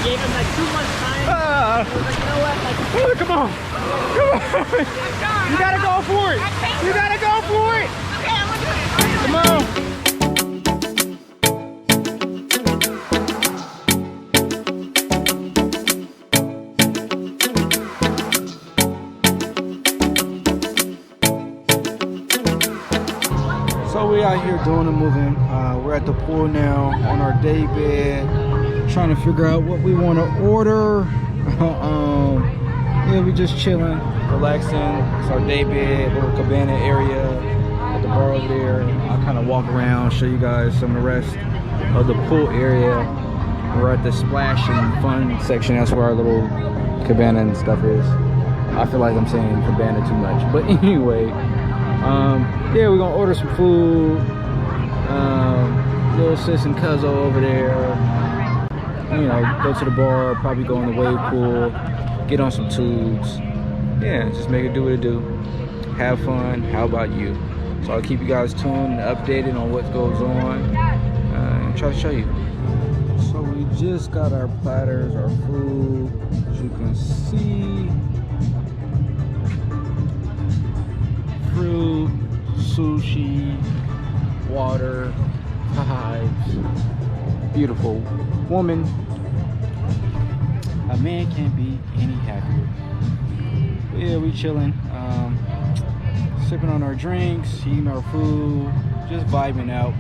gave him like 2 months time. He was like, you know what? Like, come on. Come on. You gotta go for it. You gotta go for it. Okay, I'm gonna do it. Come on. So we out here doing the moving. We're at the pool now on our day bed, trying to figure out what we want to order. Yeah, we just chilling, relaxing. It's our day bed, little cabana area at the bar over there. I'll kind of walk around, show you guys some of the rest of the pool area. We're at the splash and fun section. That's where our little cabana and stuff is. I feel like I'm saying cabana too much, but anyway. Yeah, we're gonna order some food. Little sis and cuzzo over there. You know, go to the bar, probably go in the wave pool, get on some tubes. Yeah, just make it do what it do. Have fun. How about you? So I'll keep you guys tuned and updated on what goes on and try to show you. So we just got our platters, our food, as you can see. Fruit, sushi, water, vibes. Beautiful woman. A man can't be any happier. But yeah, we chilling, sipping on our drinks, eating our food, just vibing out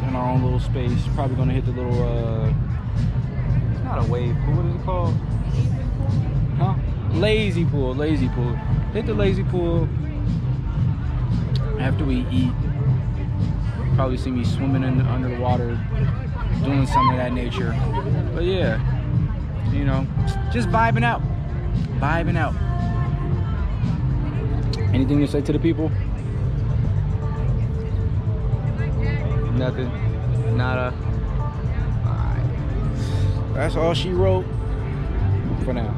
in our own little space. Probably gonna hit the little, it's not a wave pool, what is it called? Huh? Lazy pool, lazy pool. Hit the lazy pool after we eat. Probably see me swimming under the water, doing some of that nature. But yeah, you know, just vibing out. Vibing out. Anything to say to the people? Nothing. Nada. Alright. That's all she wrote for now.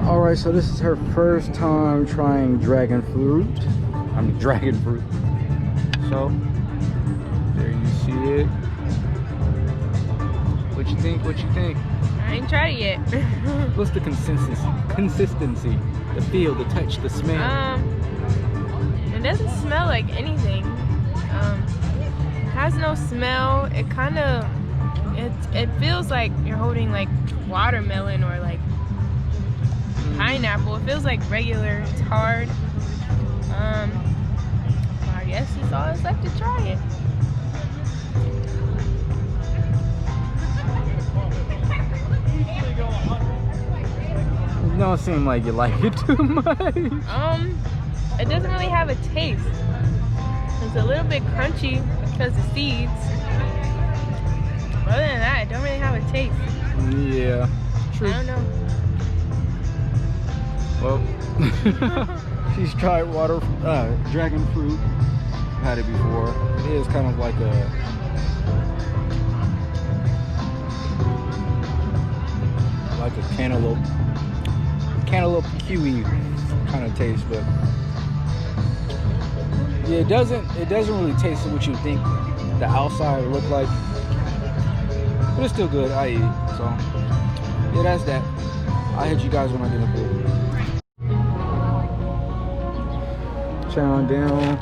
Alright, so this is her first time trying dragon fruit. I mean dragon fruit. So there you see it. What you think? What you think? I ain't tried it yet. What's the consistency? The feel, the touch, the smell? It doesn't smell like anything. Has no smell. It kind of, it feels like you're holding like watermelon or like pineapple. It feels like regular. It's hard. I guess it's always like to try it. It don't seem like you like it too much. It doesn't really have a taste. It's a little bit crunchy because of seeds. But other than that, it don't really have a taste. Yeah, true. I don't know. Well, she's tried dragon fruit. Had it before. It is kind of like a cantaloupe kiwi kind of taste, but yeah, it doesn't really taste what you think the outside would look like, but it's still good. I eat it, so yeah, that's that. I'll hit you guys when I get in the pool. Chowing down.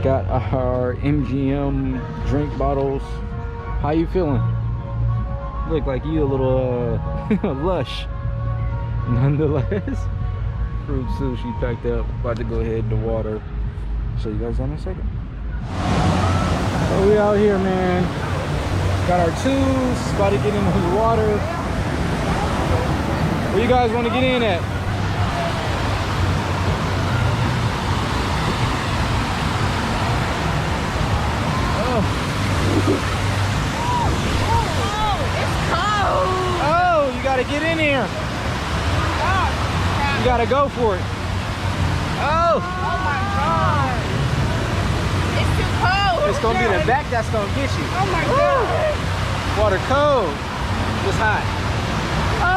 Got our MGM drink bottles. How you feeling? Look like you a little lush. Nonetheless, fruit sushi packed up. About to go ahead in the water. Show you guys in a second. So we out here, man. Got our tubes. About to get into the water. Where you guys want to get in at? Oh, you gotta get in here. You gotta go for it. Oh. Oh my god. It's too cold. It's gonna be the back that's gonna get you. Oh my god. Water cold. It's hot. Oh.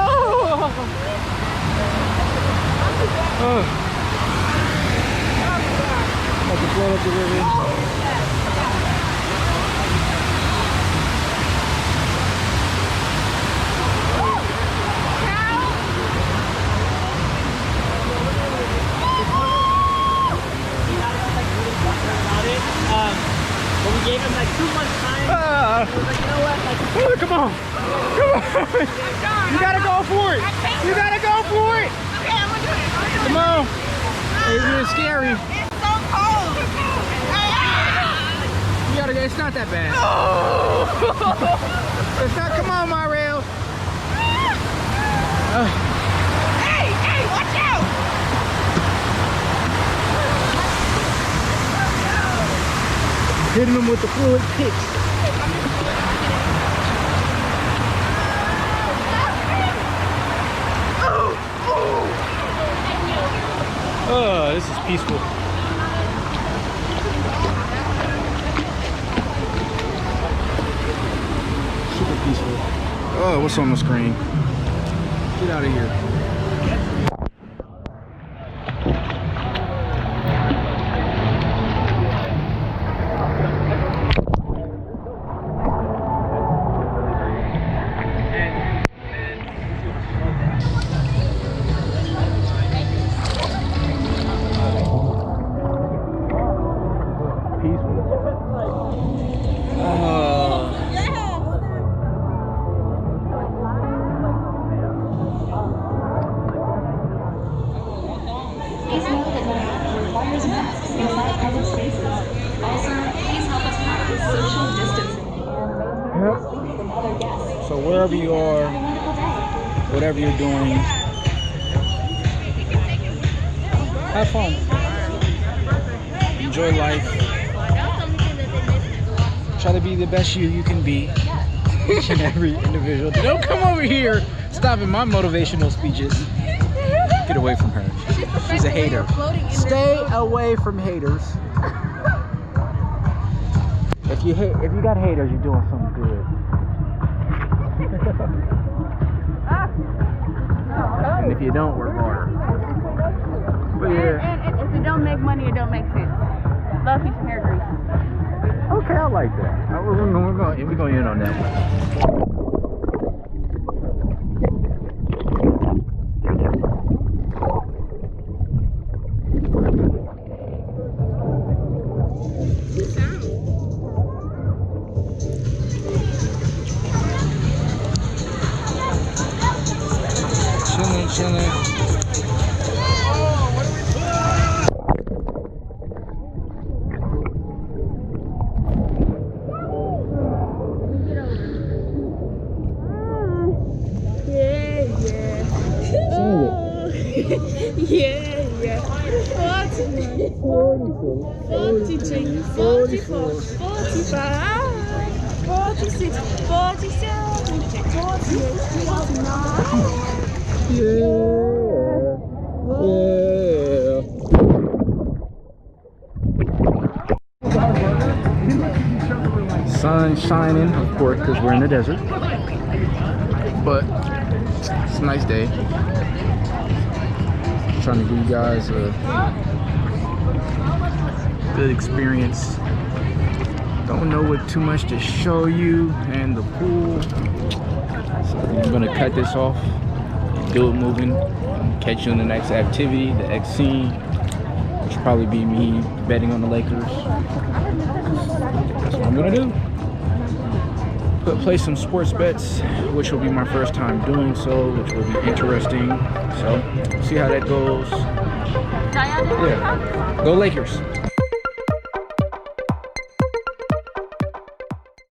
Like the flow of the river. Come on. Come on. You gotta go for it. You gotta go for it. Come on. It's scary. It's so cold. You gotta go. It's not that bad. It's not. Come on, Mario. Hey, watch out. Hitting them with the fluid kicks. Oh, this is peaceful. Super peaceful. Oh, what's on the screen? Get out of here. So wherever you are, whatever you're doing, have fun. Enjoy life. Try to be the best you can be. Each and every individual. Don't come over here stopping my motivational speeches. Get away from her. She's a hater. Stay away from haters. If you got haters, you're doing something good. And if you don't, work harder. But yeah. And if you don't make money, it don't make sense. Love you some hair grease. Okay, I like that. We're going in on that one. Chilling. Yeah. 42, 44, 45, 46, 47, 48, 49. Sun shining, of course, because we're in the desert. But it's a nice day. Trying to give you guys a good experience. Don't know what too much to show you, and the pool. So I'm gonna cut this off, do it moving, catch you in the next activity, the X scene, which will probably be me betting on the Lakers. That's what I'm gonna do. Play some sports bets, which will be my first time doing so, which will be interesting. So see how that goes. Yeah, go Lakers.